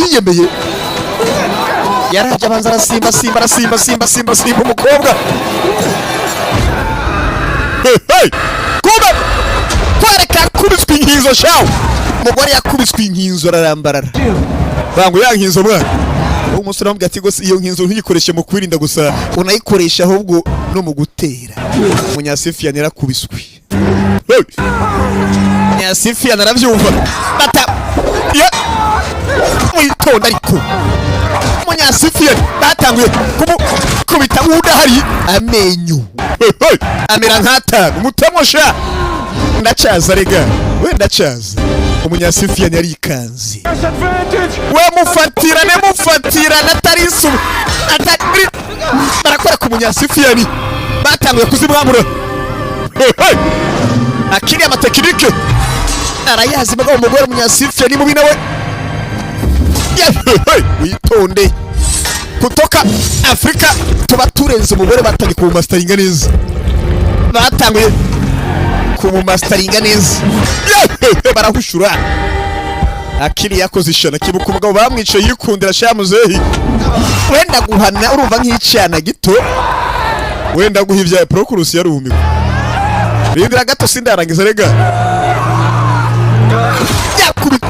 yiyemeye yaraje abanza arasimba umukobwa kuba kwereka kubiswe inkinzo shawo umugore yakubiswe inkinzo ararambarara bangu ya nkinzo mwana umusore wambwiye ati gose iyo nkinzo ntuyikoreshe mu kwirinda gusa unayikoresha ahubwo no mu gutera Munyasifiya yarakubiswe Munyasifiya naravyumva bata witonda ariko Munyasifiya batanguye kubita udahari amenyo amera nk'atanu mutamosha ndacaza rega we ndacaza Umunyasifiya yari ikanzi we mufatira natarisu atari barakora ku Munyasifiya ni batanguye kuzimwamura akiri amatekinike arayazi bagabo umugore Munyasifiya ni mubi nawe witonde kutoka Afrika tuba turenze umugore batangiye ku masteringa neza batanguye ku masteringa neza barahushura akiri yakoze ishana kibuka umugabo bamwicaye yikundira shamuzehi wenda guhana urumva nk'icyana gito wenda guhivya Prokurus yarumiwe rindira gato sindarangiza rega yakubita